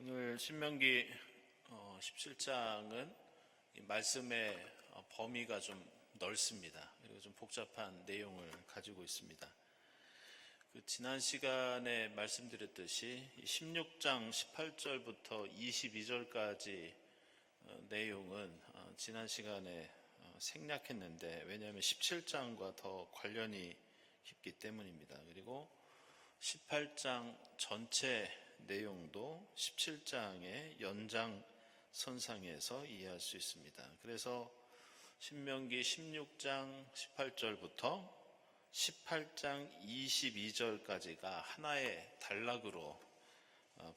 오늘 신명기 17장은 말씀의 범위가 좀 넓습니다. 그리고 좀 복잡한 내용을 가지고 있습니다. 지난 시간에 말씀드렸듯이 16장 18절부터 22절까지 내용은 지난 시간에 생략했는데, 왜냐하면 17장과 더 관련이 깊기 때문입니다. 그리고 18장 전체 내용도 17장의 연장선상에서 이해할 수 있습니다. 그래서 신명기 16장 18절부터 18장 22절까지가 하나의 단락으로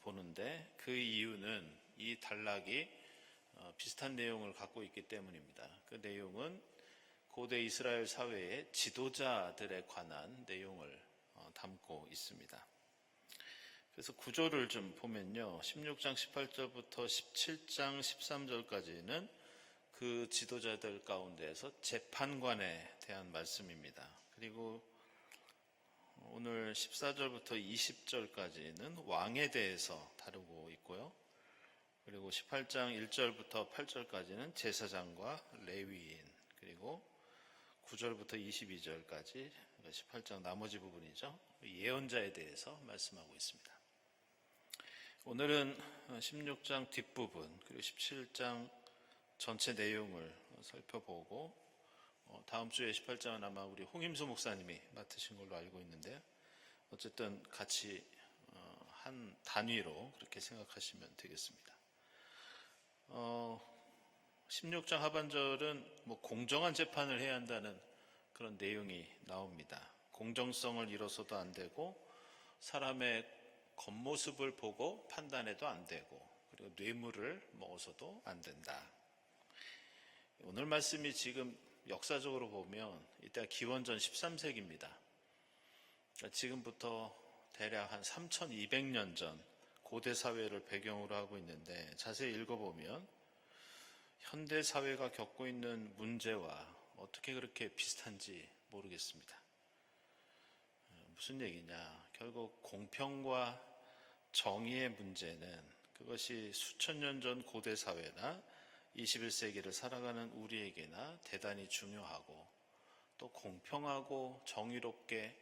보는데, 그 이유는 이 단락이 비슷한 내용을 갖고 있기 때문입니다. 그 내용은 고대 이스라엘 사회의 지도자들에 관한 내용을 담고 있습니다. 그래서 구조를 좀 보면요, 16장 18절부터 17장 13절까지는 그 지도자들 가운데에서 재판관에 대한 말씀입니다. 그리고 오늘 14절부터 20절까지는 왕에 대해서 다루고 있고요. 그리고 18장 1절부터 8절까지는 제사장과 레위인, 그리고 9절부터 22절까지 18장 나머지 부분이죠. 예언자에 대해서 말씀하고 있습니다. 오늘은 16장 뒷부분 그리고 17장 전체 내용을 살펴보고, 다음 주에 18장은 아마 우리 홍임수 목사님이 맡으신 걸로 알고 있는데, 어쨌든 같이 한 단위로 그렇게 생각하시면 되겠습니다. 16장 하반절은 공정한 재판을 해야 한다는 그런 내용이 나옵니다. 공정성을 잃어서도 안 되고, 사람의 겉모습을 보고 판단해도 안 되고, 그리고 뇌물을 먹어서도 안 된다. 오늘 말씀이 지금 역사적으로 보면 이때가 기원전 13세기입니다. 지금부터 대략 한 3200년 전 고대 사회를 배경으로 하고 있는데, 자세히 읽어보면 현대 사회가 겪고 있는 문제와 어떻게 그렇게 비슷한지 모르겠습니다. 무슨 얘기냐? 결국 공평과 정의의 문제는, 그것이 수천 년 전 고대 사회나 21세기를 살아가는 우리에게나 대단히 중요하고, 또 공평하고 정의롭게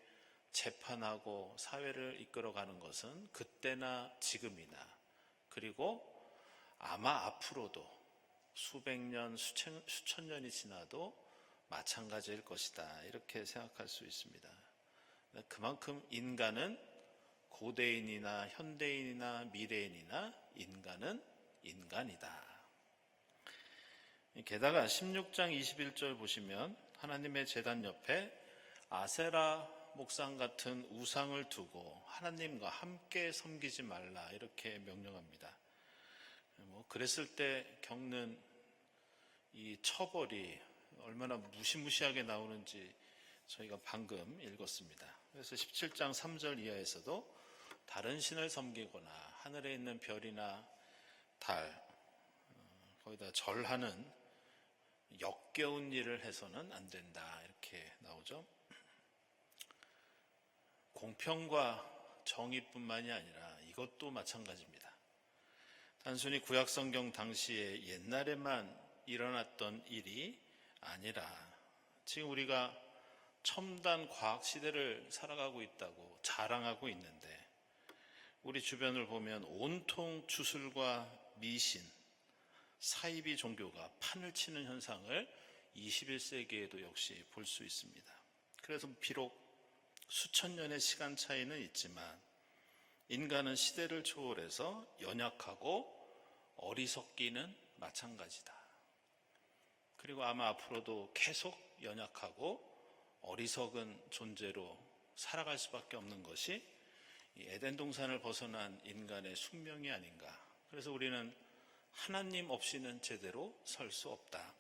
재판하고 사회를 이끌어가는 것은 그때나 지금이나, 그리고 아마 앞으로도 수백 년, 수천 년이 지나도 마찬가지일 것이다, 이렇게 생각할 수 있습니다. 그만큼 인간은, 고대인이나 현대인이나 미래인이나 인간은 인간이다. 게다가 16장 21절 보시면 하나님의 제단 옆에 아세라 목상 같은 우상을 두고 하나님과 함께 섬기지 말라, 이렇게 명령합니다. 그랬을 때 겪는 이 처벌이 얼마나 무시무시하게 나오는지 저희가 방금 읽었습니다. 그래서 17장 3절 이하에서도 다른 신을 섬기거나 하늘에 있는 별이나 달, 거기다 절하는 역겨운 일을 해서는 안 된다, 이렇게 나오죠. 공평과 정의뿐만이 아니라 이것도 마찬가지입니다. 단순히 구약성경 당시에 옛날에만 일어났던 일이 아니라, 지금 우리가 첨단 과학 시대를 살아가고 있다고 자랑하고 있는데, 우리 주변을 보면 온통 주술과 미신, 사이비 종교가 판을 치는 현상을 21세기에도 역시 볼 수 있습니다. 그래서 비록 수천 년의 시간 차이는 있지만 인간은 시대를 초월해서 연약하고 어리석기는 마찬가지다. 그리고 아마 앞으로도 계속 연약하고 어리석은 존재로 살아갈 수밖에 없는 것이 이 에덴 동산을 벗어난 인간의 숙명이 아닌가. 그래서 우리는 하나님 없이는 제대로 설 수 없다.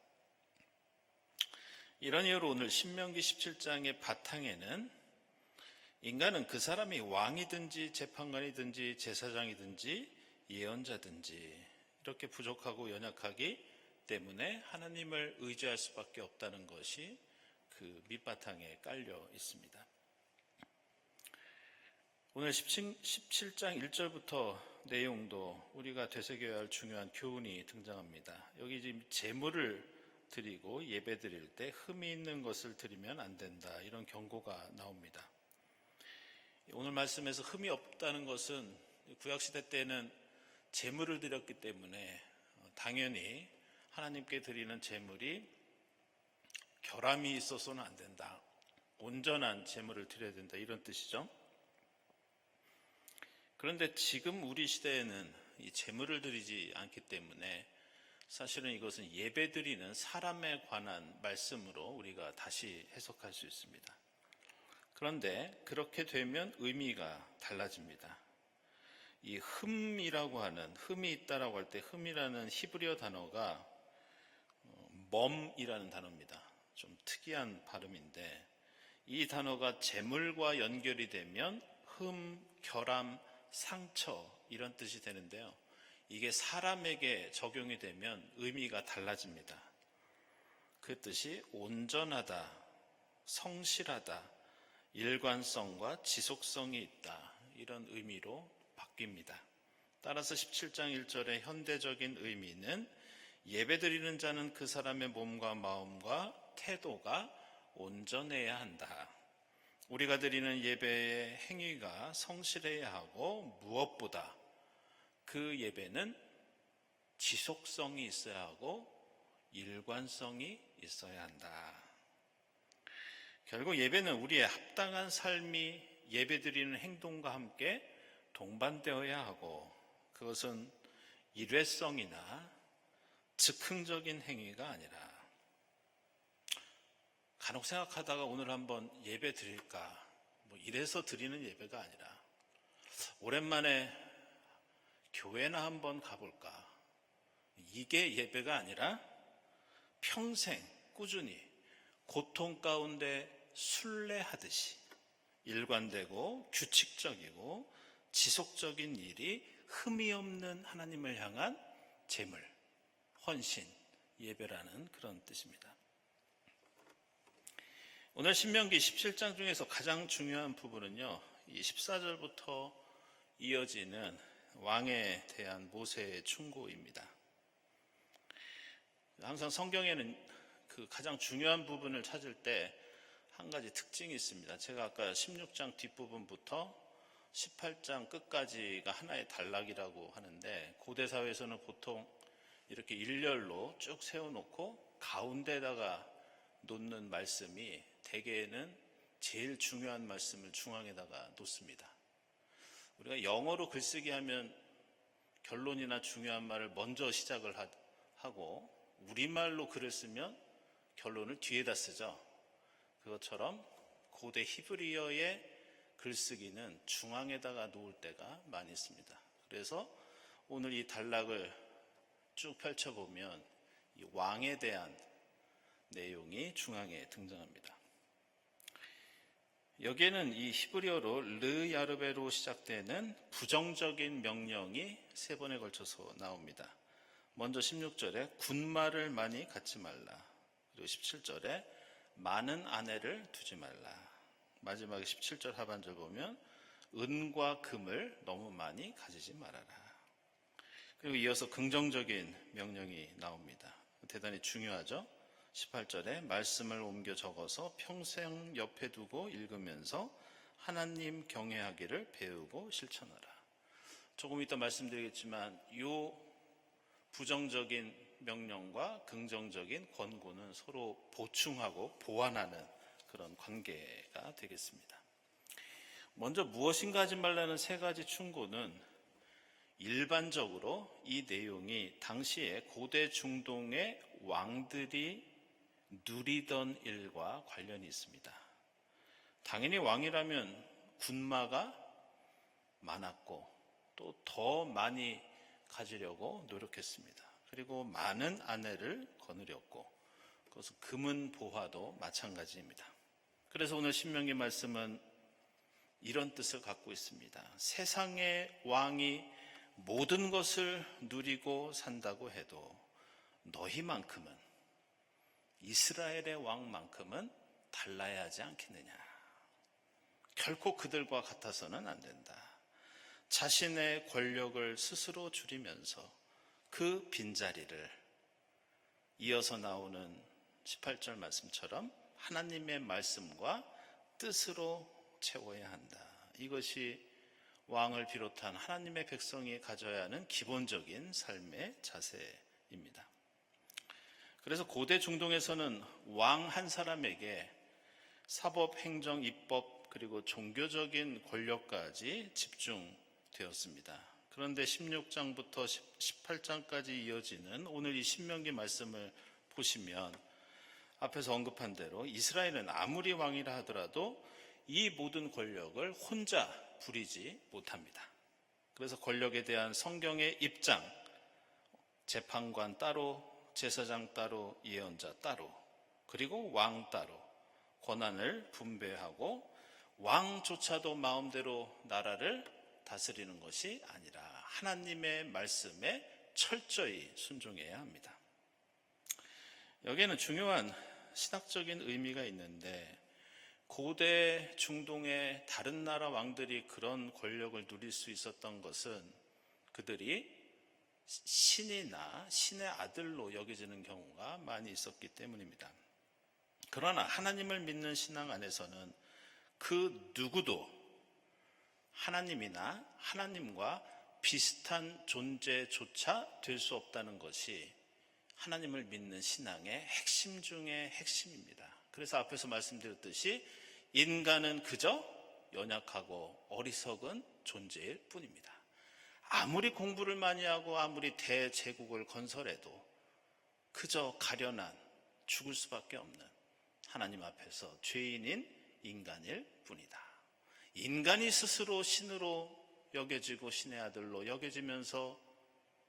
이런 이유로 오늘 신명기 17장의 바탕에는 인간은 그 사람이 왕이든지 재판관이든지 제사장이든지 예언자든지 이렇게 부족하고 연약하기 때문에 하나님을 의지할 수밖에 없다는 것이 그 밑바탕에 깔려 있습니다. 오늘 17장 1절부터 내용도 우리가 되새겨야 할 중요한 교훈이 등장합니다. 여기 지금 제물을 드리고 예배 드릴 때 흠이 있는 것을 드리면 안 된다, 이런 경고가 나옵니다. 오늘 말씀에서 흠이 없다는 것은 구약시대 때는 제물을 드렸기 때문에 당연히 하나님께 드리는 제물이 결함이 있어서는 안 된다, 온전한 제물을 드려야 된다, 이런 뜻이죠. 그런데 지금 우리 시대에는 이 제물을 드리지 않기 때문에 사실은 이것은 예배 드리는 사람에 관한 말씀으로 우리가 다시 해석할 수 있습니다. 그런데 그렇게 되면 의미가 달라집니다. 이 흠이라고 하는, 흠이 있다라고 할 때 흠이라는 히브리어 단어가 멈이라는 단어입니다. 좀 특이한 발음인데, 이 단어가 재물과 연결이 되면 흠, 결함, 상처, 이런 뜻이 되는데요. 이게 사람에게 적용이 되면 의미가 달라집니다. 그 뜻이 온전하다, 성실하다, 일관성과 지속성이 있다, 이런 의미로 바뀝니다. 따라서 17장 1절의 현대적인 의미는 예배드리는 자는 그 사람의 몸과 마음과 태도가 온전해야 한다. 우리가 드리는 예배의 행위가 성실해야 하고, 무엇보다 그 예배는 지속성이 있어야 하고 일관성이 있어야 한다. 결국 예배는 우리의 합당한 삶이 예배드리는 행동과 함께 동반되어야 하고, 그것은 일회성이나 즉흥적인 행위가 아니라, 간혹 생각하다가 오늘 한번 예배 드릴까, 이래서 드리는 예배가 아니라, 오랜만에 교회나 한번 가볼까, 이게 예배가 아니라 평생 꾸준히 고통 가운데 순례하듯이 일관되고 규칙적이고 지속적인 일이 흠이 없는 하나님을 향한 제물, 헌신, 예배라는 그런 뜻입니다. 오늘 신명기 17장 중에서 가장 중요한 부분은요, 이 14절부터 이어지는 왕에 대한 모세의 충고입니다. 항상 성경에는 그 가장 중요한 부분을 찾을 때 한 가지 특징이 있습니다. 제가 아까 16장 뒷부분부터 18장 끝까지가 하나의 단락이라고 하는데, 고대 사회에서는 보통 이렇게 일렬로 쭉 세워놓고 가운데다가 놓는 말씀이 대개는 제일 중요한 말씀을 중앙에다가 놓습니다. 우리가 영어로 글쓰기 하면 결론이나 중요한 말을 먼저 시작을 하고, 우리말로 글을 쓰면 결론을 뒤에다 쓰죠. 그것처럼 고대 히브리어의 글쓰기는 중앙에다가 놓을 때가 많이 있습니다. 그래서 오늘 이 단락을 쭉 펼쳐보면 이 왕에 대한 내용이 중앙에 등장합니다. 여기에는 이 히브리어로 르야르베로 시작되는 부정적인 명령이 3번에 걸쳐서 나옵니다. 먼저 16절에 군말을 많이 갖지 말라. 그리고 17절에 많은 아내를 두지 말라. 마지막에 17절 하반절 보면 은과 금을 너무 많이 가지지 말아라. 그리고 이어서 긍정적인 명령이 나옵니다. 대단히 중요하죠. 18절에 말씀을 옮겨 적어서 평생 옆에 두고 읽으면서 하나님 경외하기를 배우고 실천하라. 조금 이따 말씀드리겠지만 이 부정적인 명령과 긍정적인 권고는 서로 보충하고 보완하는 그런 관계가 되겠습니다. 먼저 무엇인가 하지 말라는 3가지 충고는 일반적으로 이 내용이 당시에 고대 중동의 왕들이 누리던 일과 관련이 있습니다. 당연히 왕이라면 군마가 많았고 또 더 많이 가지려고 노력했습니다. 그리고 많은 아내를 거느렸고, 그것은 금은 보화도 마찬가지입니다. 그래서 오늘 신명기 말씀은 이런 뜻을 갖고 있습니다. 세상의 왕이 모든 것을 누리고 산다고 해도 너희만큼은, 이스라엘의 왕만큼은 달라야 하지 않겠느냐. 결코 그들과 같아서는 안 된다. 자신의 권력을 스스로 줄이면서 그 빈자리를 이어서 나오는 18절 말씀처럼 하나님의 말씀과 뜻으로 채워야 한다. 이것이 왕을 비롯한 하나님의 백성이 가져야 하는 기본적인 삶의 자세입니다. 그래서 고대 중동에서는 왕 한 사람에게 사법, 행정, 입법 그리고 종교적인 권력까지 집중되었습니다. 그런데 16장부터 18장까지 이어지는 오늘 이 신명기 말씀을 보시면 앞에서 언급한 대로 이스라엘은 아무리 왕이라 하더라도 이 모든 권력을 혼자 부리지 못합니다. 그래서 권력에 대한 성경의 입장, 재판관 따로, 제사장 따로, 예언자 따로, 그리고 왕 따로 권한을 분배하고 왕조차도 마음대로 나라를 다스리는 것이 아니라 하나님의 말씀에 철저히 순종해야 합니다. 여기에는 중요한 신학적인 의미가 있는데 고대 중동의 다른 나라 왕들이 그런 권력을 누릴 수 있었던 것은 그들이 신이나 신의 아들로 여겨지는 경우가 많이 있었기 때문입니다. 그러나 하나님을 믿는 신앙 안에서는 그 누구도 하나님이나 하나님과 비슷한 존재조차 될 수 없다는 것이 하나님을 믿는 신앙의 핵심 중의 핵심입니다. 그래서 앞에서 말씀드렸듯이 인간은 그저 연약하고 어리석은 존재일 뿐입니다. 아무리 공부를 많이 하고 아무리 대제국을 건설해도 그저 가련한 죽을 수밖에 없는 하나님 앞에서 죄인인 인간일 뿐이다. 인간이 스스로 신으로 여겨지고 신의 아들로 여겨지면서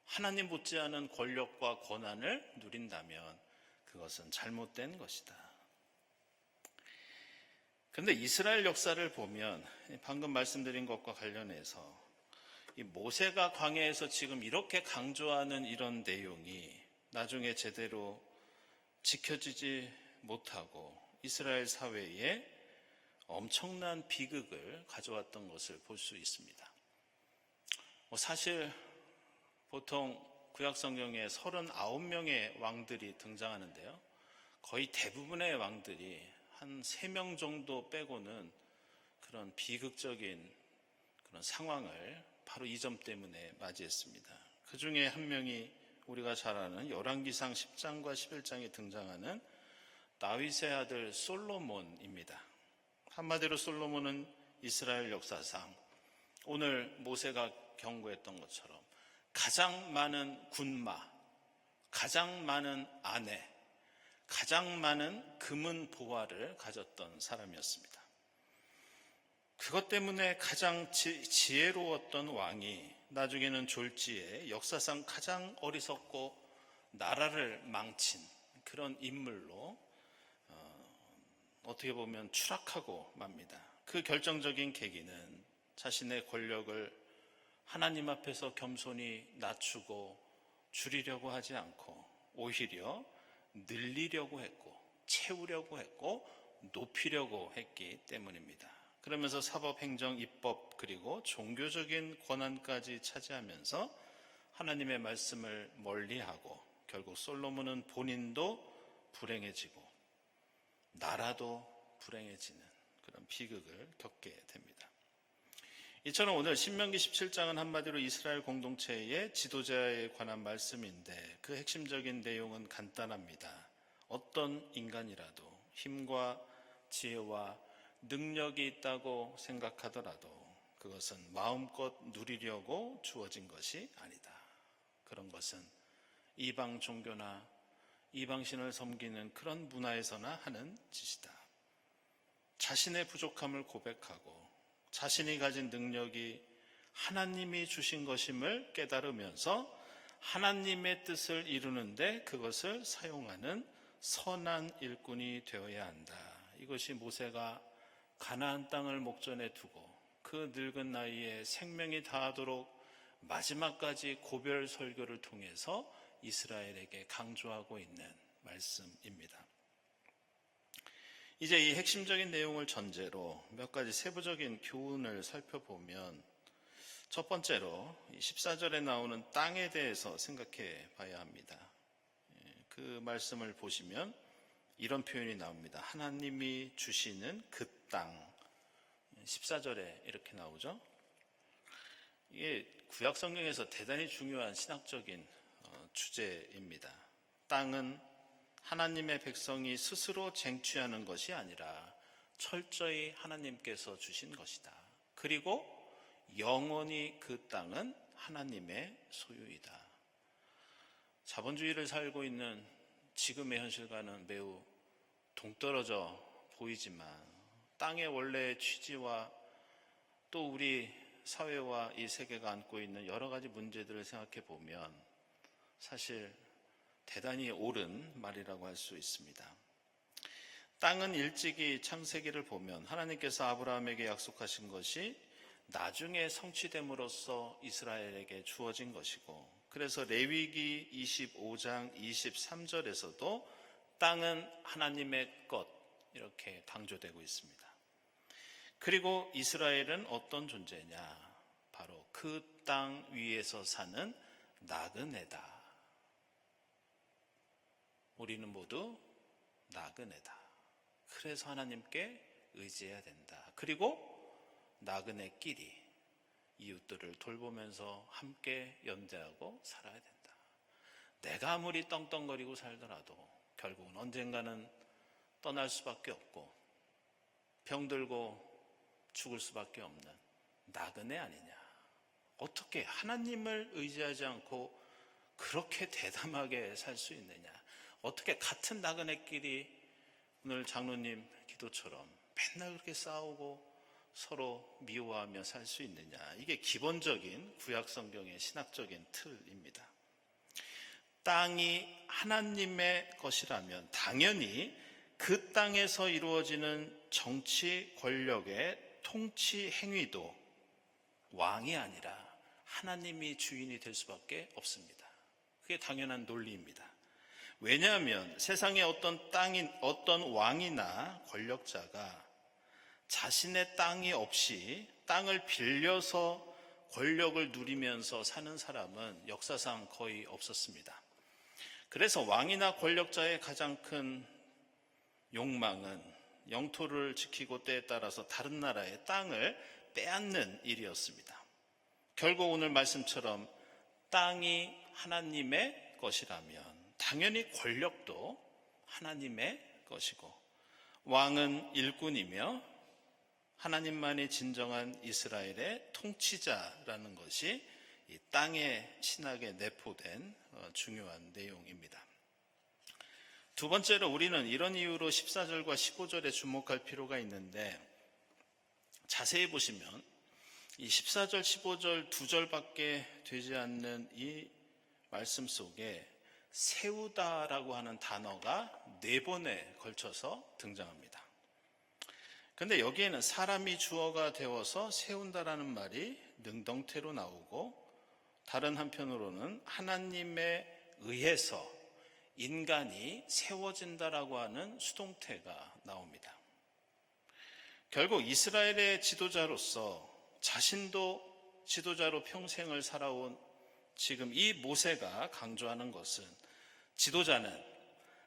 하나님 못지않은 권력과 권한을 누린다면 그것은 잘못된 것이다. 그런데 이스라엘 역사를 보면 방금 말씀드린 것과 관련해서 이 모세가 광야에서 지금 이렇게 강조하는 이런 내용이 나중에 제대로 지켜지지 못하고 이스라엘 사회에 엄청난 비극을 가져왔던 것을 볼 수 있습니다. 사실 보통 구약성경에 39명의 왕들이 등장하는데요. 거의 대부분의 왕들이 한 3명 정도 빼고는 그런 비극적인 그런 상황을 바로 이 점 때문에 맞이했습니다. 그 중에 한 명이 우리가 잘 아는 열왕기상 10장과 11장에 등장하는 다윗의 아들 솔로몬입니다. 한마디로 솔로몬은 이스라엘 역사상 오늘 모세가 경고했던 것처럼 가장 많은 군마, 가장 많은 아내, 가장 많은 금은 보화를 가졌던 사람이었습니다. 그것 때문에 가장 지혜로웠던 왕이 나중에는 졸지에 역사상 가장 어리석고 나라를 망친 그런 인물로 어떻게 보면 추락하고 맙니다. 그 결정적인 계기는 자신의 권력을 하나님 앞에서 겸손히 낮추고 줄이려고 하지 않고 오히려 늘리려고 했고 채우려고 했고 높이려고 했기 때문입니다. 그러면서 사법, 행정, 입법 그리고 종교적인 권한까지 차지하면서 하나님의 말씀을 멀리하고 결국 솔로몬은 본인도 불행해지고 나라도 불행해지는 그런 비극을 겪게 됩니다. 이처럼 오늘 신명기 17장은 한마디로 이스라엘 공동체의 지도자에 관한 말씀인데 그 핵심적인 내용은 간단합니다. 어떤 인간이라도 힘과 지혜와 능력이 있다고 생각하더라도 그것은 마음껏 누리려고 주어진 것이 아니다. 그런 것은 이방 종교나 이방신을 섬기는 그런 문화에서나 하는 짓이다. 자신의 부족함을 고백하고 자신이 가진 능력이 하나님이 주신 것임을 깨달으면서 하나님의 뜻을 이루는데 그것을 사용하는 선한 일꾼이 되어야 한다. 이것이 모세가 가나안 땅을 목전에 두고 그 늙은 나이에 생명이 다하도록 마지막까지 고별 설교를 통해서 이스라엘에게 강조하고 있는 말씀입니다. 이제 이 핵심적인 내용을 전제로 몇 가지 세부적인 교훈을 살펴보면 첫 번째로 14절에 나오는 땅에 대해서 생각해 봐야 합니다. 그 말씀을 보시면 이런 표현이 나옵니다. 하나님이 주시는 그 땅. 14절에 이렇게 나오죠. 이게 구약 성경에서 대단히 중요한 신학적인 주제입니다. 땅은 하나님의 백성이 스스로 쟁취하는 것이 아니라 철저히 하나님께서 주신 것이다. 그리고 영원히 그 땅은 하나님의 소유이다. 자본주의를 살고 있는 지금의 현실과는 매우 동떨어져 보이지만 땅의 원래의 취지와 또 우리 사회와 이 세계가 안고 있는 여러 가지 문제들을 생각해 보면 사실 대단히 옳은 말이라고 할 수 있습니다. 땅은 일찍이 창세기를 보면 하나님께서 아브라함에게 약속하신 것이 나중에 성취됨으로써 이스라엘에게 주어진 것이고, 그래서 레위기 25장 23절에서도 땅은 하나님의 것 이렇게 강조되고 있습니다. 그리고 이스라엘은 어떤 존재냐? 바로 그 땅 위에서 사는 나그네다. 우리는 모두 나그네다. 그래서 하나님께 의지해야 된다. 그리고 나그네끼리 이웃들을 돌보면서 함께 연대하고 살아야 된다. 내가 아무리 떵떵거리고 살더라도 결국은 언젠가는 떠날 수밖에 없고 병들고 죽을 수밖에 없는 나그네 아니냐. 어떻게 하나님을 의지하지 않고 그렇게 대담하게 살 수 있느냐. 어떻게 같은 나그네끼리 오늘 장로님 기도처럼 맨날 그렇게 싸우고 서로 미워하며 살 수 있느냐. 이게 기본적인 구약 성경의 신학적인 틀입니다. 땅이 하나님의 것이라면 당연히 그 땅에서 이루어지는 정치 권력의 통치 행위도 왕이 아니라 하나님이 주인이 될 수밖에 없습니다. 그게 당연한 논리입니다. 왜냐하면 세상에 어떤 왕이나 권력자가 자신의 땅이 없이 땅을 빌려서 권력을 누리면서 사는 사람은 역사상 거의 없었습니다. 그래서 왕이나 권력자의 가장 큰 욕망은 영토를 지키고 때에 따라서 다른 나라의 땅을 빼앗는 일이었습니다. 결국 오늘 말씀처럼 땅이 하나님의 것이라면 당연히 권력도 하나님의 것이고 왕은 일꾼이며 하나님만이 진정한 이스라엘의 통치자라는 것이 이 땅의 신학에 내포된 중요한 내용입니다. 두 번째로 우리는 이런 이유로 14절과 15절에 주목할 필요가 있는데, 자세히 보시면 이 14절, 15절 두 절밖에 되지 않는 이 말씀 속에 세우다라고 하는 단어가 4번에 걸쳐서 등장합니다. 그런데 여기에는 사람이 주어가 되어서 세운다라는 말이 능동태로 나오고, 다른 한편으로는 하나님에 의해서 인간이 세워진다라고 하는 수동태가 나옵니다. 결국 이스라엘의 지도자로서 자신도 지도자로 평생을 살아온 지금 이 모세가 강조하는 것은 지도자는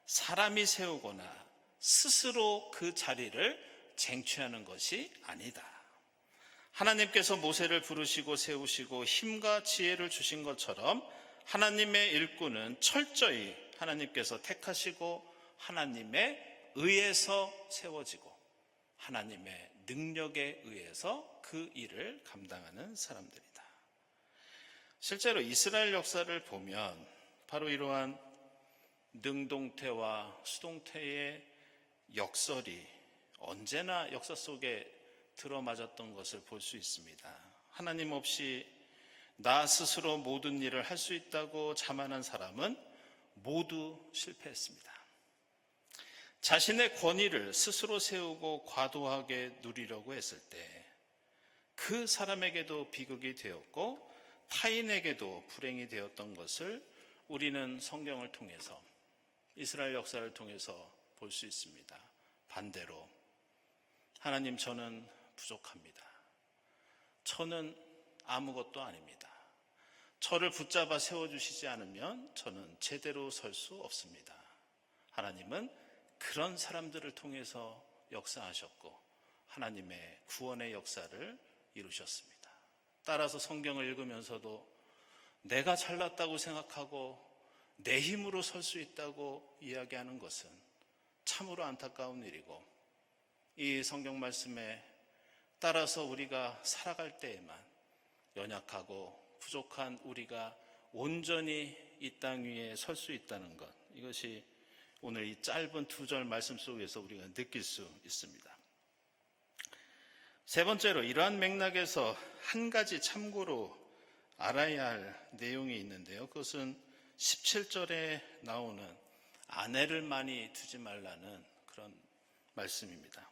사람이 세우거나 스스로 그 자리를 쟁취하는 것이 아니다. 하나님께서 모세를 부르시고 세우시고 힘과 지혜를 주신 것처럼 하나님의 일꾼은 철저히 하나님께서 택하시고 하나님에 의해서 세워지고 하나님의 능력에 의해서 그 일을 감당하는 사람들이다. 실제로 이스라엘 역사를 보면 바로 이러한 능동태와 수동태의 역설이 언제나 역사 속에 들어맞았던 것을 볼 수 있습니다. 하나님 없이 나 스스로 모든 일을 할 수 있다고 자만한 사람은 모두 실패했습니다. 자신의 권위를 스스로 세우고 과도하게 누리려고 했을 때 그 사람에게도 비극이 되었고 타인에게도 불행이 되었던 것을 우리는 성경을 통해서, 이스라엘 역사를 통해서 볼 수 있습니다. 반대로 하나님, 저는 부족합니다. 저는 아무것도 아닙니다. 저를 붙잡아 세워주시지 않으면 저는 제대로 설 수 없습니다. 하나님은 그런 사람들을 통해서 역사하셨고 하나님의 구원의 역사를 이루셨습니다. 따라서 성경을 읽으면서도 내가 잘났다고 생각하고 내 힘으로 설 수 있다고 이야기하는 것은 참으로 안타까운 일이고, 이 성경 말씀에 따라서 우리가 살아갈 때에만 연약하고 부족한 우리가 온전히 이 땅 위에 설 수 있다는 것, 이것이 오늘 이 짧은 2절 말씀 속에서 우리가 느낄 수 있습니다. 세 번째로, 이러한 맥락에서 한 가지 참고로 알아야 할 내용이 있는데요. 그것은 17절에 나오는 아내를 많이 두지 말라는 그런 말씀입니다.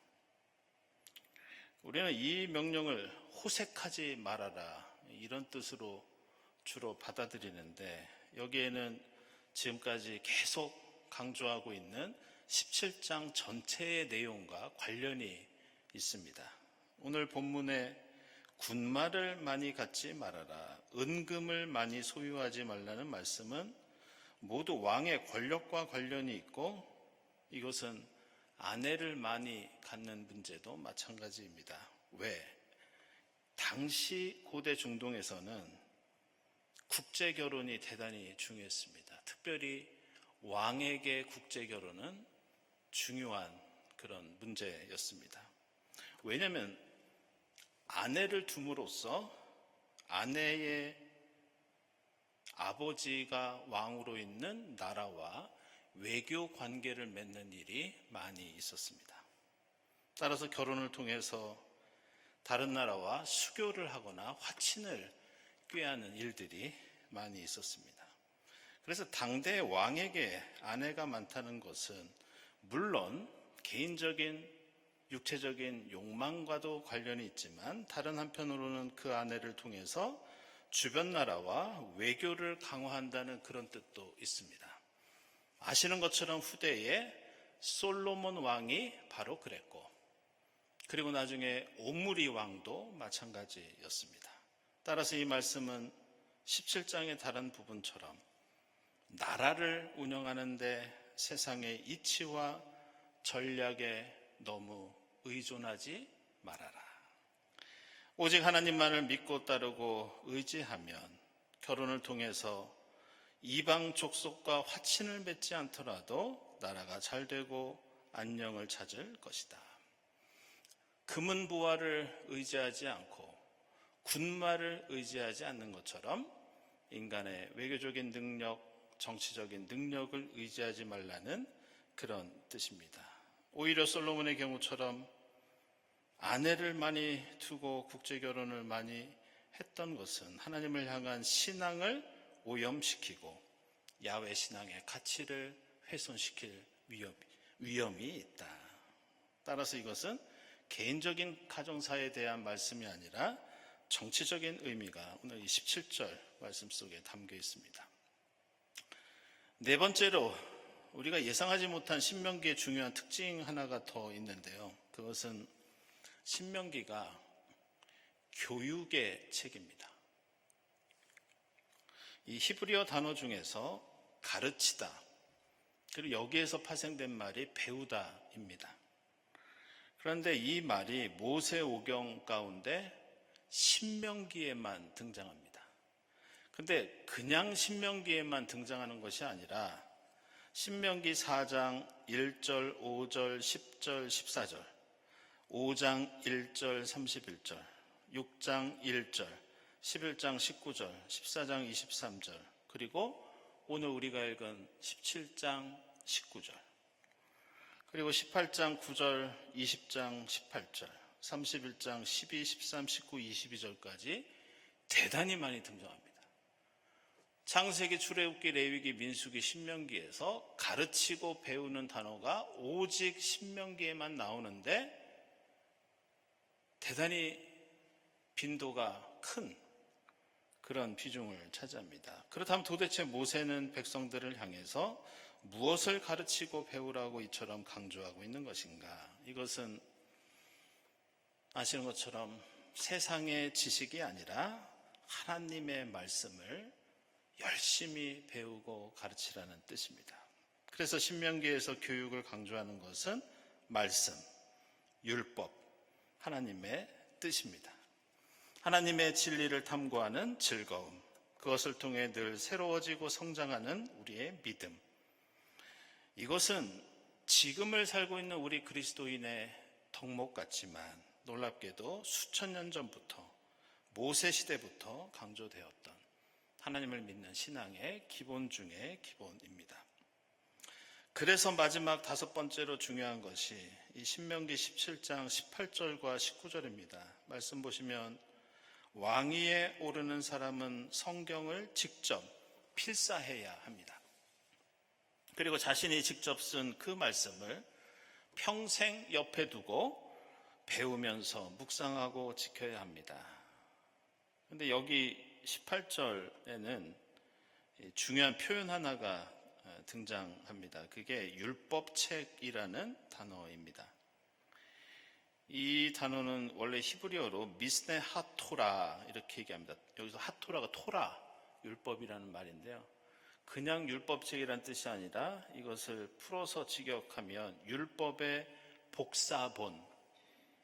우리는 이 명령을 호색하지 말아라, 이런 뜻으로 주로 받아들이는데, 여기에는 지금까지 계속 강조하고 있는 17장 전체의 내용과 관련이 있습니다. 오늘 본문에 군말을 많이 갖지 말아라, 은금을 많이 소유하지 말라는 말씀은 모두 왕의 권력과 관련이 있고, 이것은 아내를 많이 갖는 문제도 마찬가지입니다. 왜? 당시 고대 중동에서는 국제 결혼이 대단히 중요했습니다. 특별히 왕에게 국제 결혼은 중요한 그런 문제였습니다. 왜냐하면 아내를 둠으로써 아내의 아버지가 왕으로 있는 나라와 외교 관계를 맺는 일이 많이 있었습니다. 따라서 결혼을 통해서 다른 나라와 수교를 하거나 화친을 꾀하는 일들이 많이 있었습니다. 그래서 당대 왕에게 아내가 많다는 것은 물론 개인적인 육체적인 욕망과도 관련이 있지만, 다른 한편으로는 그 아내를 통해서 주변 나라와 외교를 강화한다는 그런 뜻도 있습니다. 아시는 것처럼 후대에 솔로몬 왕이 바로 그랬고, 그리고 나중에 오므리 왕도 마찬가지였습니다. 따라서 이 말씀은 17장의 다른 부분처럼 나라를 운영하는데 세상의 이치와 전략에 너무 의존하지 말아라. 오직 하나님만을 믿고 따르고 의지하면 결혼을 통해서 이방 족속과 화친을 맺지 않더라도 나라가 잘 되고 안녕을 찾을 것이다. 금은 부화를 의지하지 않고 군말을 의지하지 않는 것처럼 인간의 외교적인 능력, 정치적인 능력을 의지하지 말라는 그런 뜻입니다. 오히려 솔로몬의 경우처럼 아내를 많이 두고 국제결혼을 많이 했던 것은 하나님을 향한 신앙을 오염시키고 야훼 신앙의 가치를 훼손시킬 위험이 있다. 따라서 이것은 개인적인 가정사에 대한 말씀이 아니라 정치적인 의미가 오늘 이 17절 말씀 속에 담겨 있습니다. 네 번째로, 우리가 예상하지 못한 신명기의 중요한 특징 하나가 더 있는데요. 그것은 신명기가 교육의 책입니다. 이 히브리어 단어 중에서 가르치다, 그리고 여기에서 파생된 말이 배우다입니다. 그런데 이 말이 모세오경 가운데 신명기에만 등장합니다. 그런데 그냥 신명기에만 등장하는 것이 아니라 신명기 4장 1절, 5절, 10절, 14절, 5장 1절, 31절, 6장 1절, 11장 19절, 14장 23절, 그리고 오늘 우리가 읽은 17장 19절, 그리고 18장 9절, 20장 18절, 31장 12, 13, 19, 22절까지 대단히 많이 등장합니다. 창세기, 출애굽기, 레위기, 민수기, 신명기에서 가르치고 배우는 단어가 오직 신명기에만 나오는데 대단히 빈도가 큰 그런 비중을 차지합니다. 그렇다면 도대체 모세는 백성들을 향해서 무엇을 가르치고 배우라고 이처럼 강조하고 있는 것인가? 이것은 아시는 것처럼 세상의 지식이 아니라 하나님의 말씀을 열심히 배우고 가르치라는 뜻입니다. 그래서 신명기에서 교육을 강조하는 것은 말씀, 율법, 하나님의 뜻입니다. 하나님의 진리를 탐구하는 즐거움, 그것을 통해 늘 새로워지고 성장하는 우리의 믿음. 이것은 지금을 살고 있는 우리 그리스도인의 덕목 같지만 놀랍게도 수천 년 전부터 모세 시대부터 강조되었던 하나님을 믿는 신앙의 기본 중의 기본입니다. 그래서 마지막 다섯 번째로 중요한 것이 이 신명기 17장 18절과 19절입니다. 말씀 보시면 왕위에 오르는 사람은 성경을 직접 필사해야 합니다. 그리고 자신이 직접 쓴 그 말씀을 평생 옆에 두고 배우면서 묵상하고 지켜야 합니다. 그런데 여기 18절에는 중요한 표현 하나가 등장합니다. 그게 율법책이라는 단어입니다. 이 단어는 원래 히브리어로 미스네 하토라 이렇게 얘기합니다. 여기서 하토라가 토라, 율법이라는 말인데요. 그냥 율법책이라는 뜻이 아니라 이것을 풀어서 직역하면 율법의 복사본,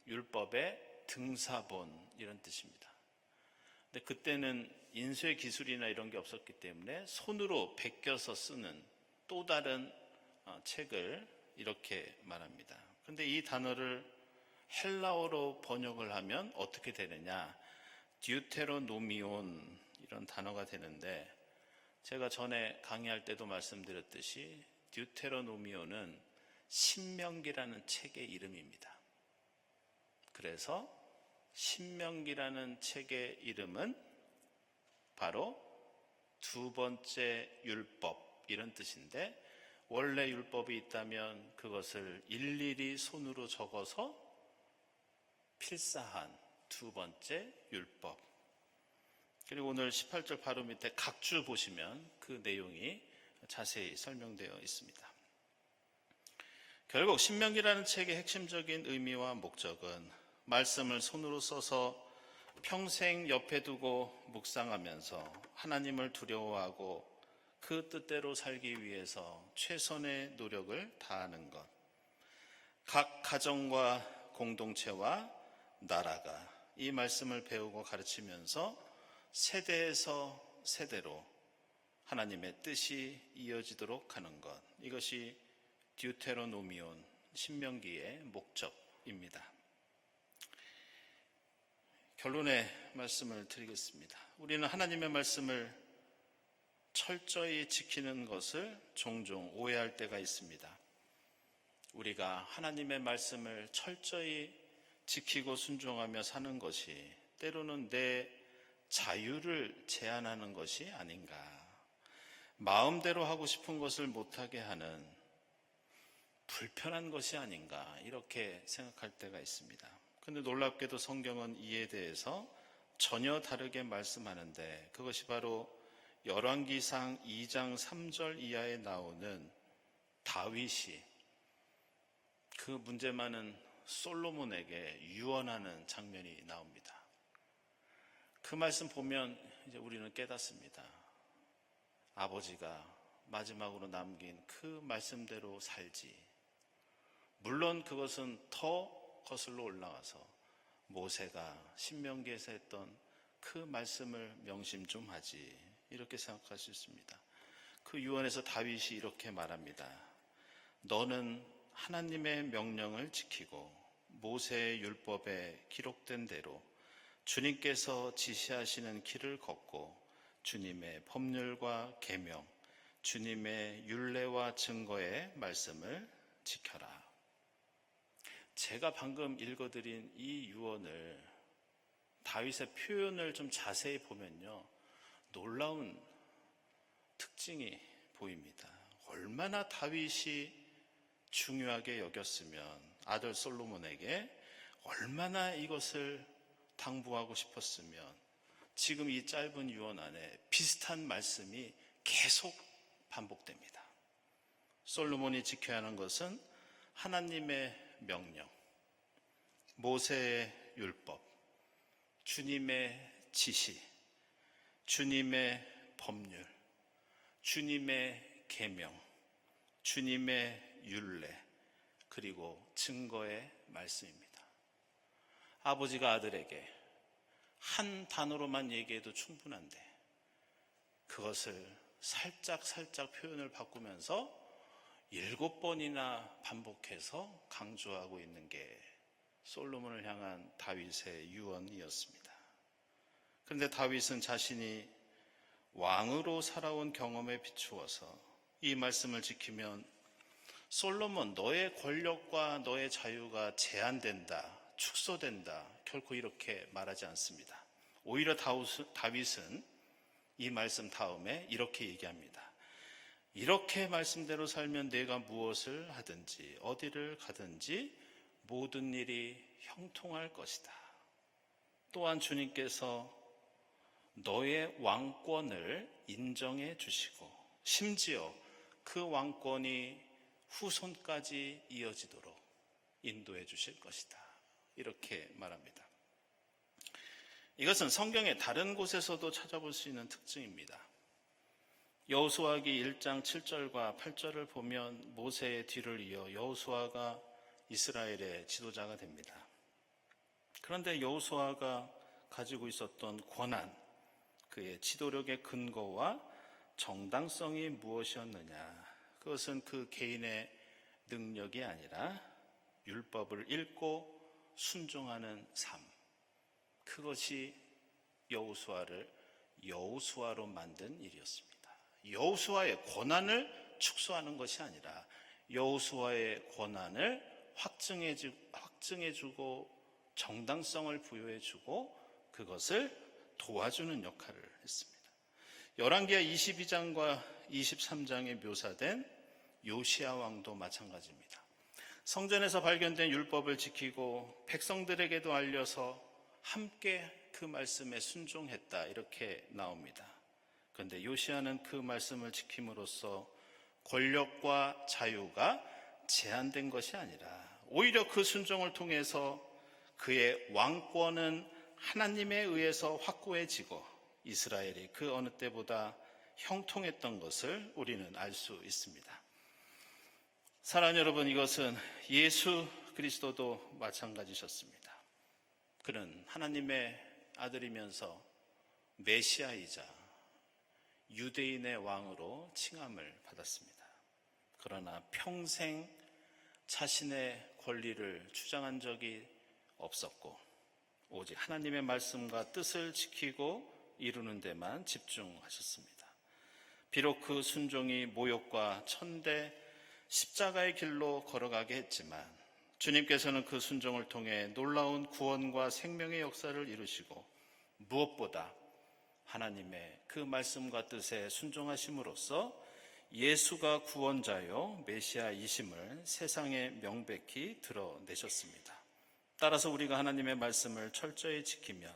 율법의 등사본 이런 뜻입니다. 근데 그때는 인쇄 기술이나 이런 게 없었기 때문에 손으로 베껴서 쓰는 또 다른 책을 이렇게 말합니다. 그런데 이 단어를 헬라어로 번역을 하면 어떻게 되느냐? 듀테로노미온 이런 단어가 되는데 제가 전에 강의할 때도 말씀드렸듯이 듀테로노미온은 신명기라는 책의 이름입니다. 그래서 신명기라는 책의 이름은 바로 두 번째 율법 이런 뜻인데 원래 율법이 있다면 그것을 일일이 손으로 적어서 필사한 두 번째 율법. 그리고 오늘 18절 바로 밑에 각주 보시면 그 내용이 자세히 설명되어 있습니다. 결국 신명기라는 책의 핵심적인 의미와 목적은 말씀을 손으로 써서 평생 옆에 두고 묵상하면서 하나님을 두려워하고 그 뜻대로 살기 위해서 최선의 노력을 다하는 것. 각 가정과 공동체와 나라가 이 말씀을 배우고 가르치면서 세대에서 세대로 하나님의 뜻이 이어지도록 하는 것. 이것이 듀테로노미온 신명기의 목적입니다. 결론의 말씀을 드리겠습니다. 우리는 하나님의 말씀을 철저히 지키는 것을 종종 오해할 때가 있습니다. 우리가 하나님의 말씀을 철저히 지키고 순종하며 사는 것이 때로는 내 자유를 제한하는 것이 아닌가. 마음대로 하고 싶은 것을 못하게 하는 불편한 것이 아닌가 이렇게 생각할 때가 있습니다. 그런데 놀랍게도 성경은 이에 대해서 전혀 다르게 말씀하는데 그것이 바로 열왕기상 2장 3절 이하에 나오는 다윗이 그 문제 많은 솔로몬에게 유언하는 장면이 나옵니다. 그 말씀 보면 이제 우리는 깨닫습니다. 아버지가 마지막으로 남긴 그 말씀대로 살지. 물론 그것은 더 거슬러 올라가서 모세가 신명기에서 했던 그 말씀을 명심 좀 하지 이렇게 생각할 수 있습니다. 그 유언에서 다윗이 이렇게 말합니다. 너는 하나님의 명령을 지키고 모세의 율법에 기록된 대로 주님께서 지시하시는 길을 걷고 주님의 법률과 계명, 주님의 율례와 증거의 말씀을 지켜라. 제가 방금 읽어드린 이 유언을 다윗의 표현을 좀 자세히 보면요. 놀라운 특징이 보입니다. 얼마나 다윗이 중요하게 여겼으면 아들 솔로몬에게 얼마나 이것을 당부하고 싶었으면 지금 이 짧은 유언 안에 비슷한 말씀이 계속 반복됩니다. 솔로몬이 지켜야 하는 것은 하나님의 명령, 모세의 율법, 주님의 지시, 주님의 법률, 주님의 계명, 주님의 율례, 그리고 증거의 말씀입니다. 아버지가 아들에게 한 단어로만 얘기해도 충분한데 그것을 살짝 표현을 바꾸면서 7번이나 반복해서 강조하고 있는 게 솔로몬을 향한 다윗의 유언이었습니다. 그런데 다윗은 자신이 왕으로 살아온 경험에 비추어서 이 말씀을 지키면 솔로몬, 너의 권력과 너의 자유가 제한된다, 축소된다, 결코 이렇게 말하지 않습니다. 오히려 다윗은 이 말씀 다음에 이렇게 얘기합니다. 이렇게 말씀대로 살면 내가 무엇을 하든지 어디를 가든지 모든 일이 형통할 것이다. 또한 주님께서 너의 왕권을 인정해 주시고 심지어 그 왕권이 후손까지 이어지도록 인도해 주실 것이다. 이렇게 말합니다. 이것은 성경의 다른 곳에서도 찾아볼 수 있는 특징입니다. 여호수아기 1장 7절과 8절을 보면 모세의 뒤를 이어 여호수아가 이스라엘의 지도자가 됩니다. 그런데 여호수아가 가지고 있었던 권한, 그의 지도력의 근거와 정당성이 무엇이었느냐? 그것은 그 개인의 능력이 아니라 율법을 읽고 순종하는 삶. 그것이 여호수아를 여호수아로 만든 일이었습니다. 여호수아의 권한을 축소하는 것이 아니라 여호수아의 권한을 확증해주고 정당성을 부여해주고 그것을 도와주는 역할을 했습니다. 열왕기하 22장과 23장에 묘사된 요시야 왕도 마찬가지입니다. 성전에서 발견된 율법을 지키고 백성들에게도 알려서 함께 그 말씀에 순종했다, 이렇게 나옵니다. 그런데 요시야는 그 말씀을 지킴으로써 권력과 자유가 제한된 것이 아니라 오히려 그 순종을 통해서 그의 왕권은 하나님에 의해서 확고해지고 이스라엘이 그 어느 때보다 형통했던 것을 우리는 알 수 있습니다. 사랑하는 여러분, 이것은 예수 그리스도도 마찬가지셨습니다. 그는 하나님의 아들이면서 메시아이자 유대인의 왕으로 칭함을 받았습니다. 그러나 평생 자신의 권리를 주장한 적이 없었고 오직 하나님의 말씀과 뜻을 지키고 이루는 데만 집중하셨습니다. 비록 그 순종이 모욕과 천대, 십자가의 길로 걸어가게 했지만 주님께서는 그 순종을 통해 놀라운 구원과 생명의 역사를 이루시고 무엇보다 하나님의 그 말씀과 뜻에 순종하심으로써 예수가 구원자요 메시아이심을 세상에 명백히 드러내셨습니다. 따라서 우리가 하나님의 말씀을 철저히 지키면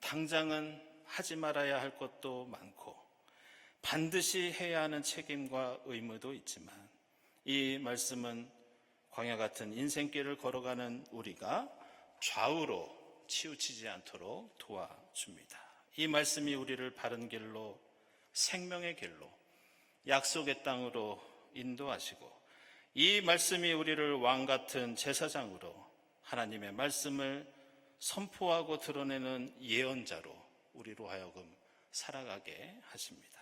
당장은 하지 말아야 할 것도 많고 반드시 해야 하는 책임과 의무도 있지만 이 말씀은 광야 같은 인생길을 걸어가는 우리가 좌우로 치우치지 않도록 도와줍니다. 이 말씀이 우리를 바른 길로, 생명의 길로, 약속의 땅으로 인도하시고 이 말씀이 우리를 왕 같은 제사장으로 하나님의 말씀을 선포하고 드러내는 예언자로 우리로 하여금 살아가게 하십니다.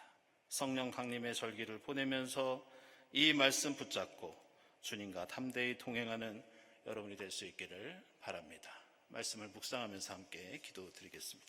성령 강림의 절기를 보내면서 이 말씀 붙잡고 주님과 담대히 동행하는 여러분이 될 수 있기를 바랍니다. 말씀을 묵상하면서 함께 기도드리겠습니다.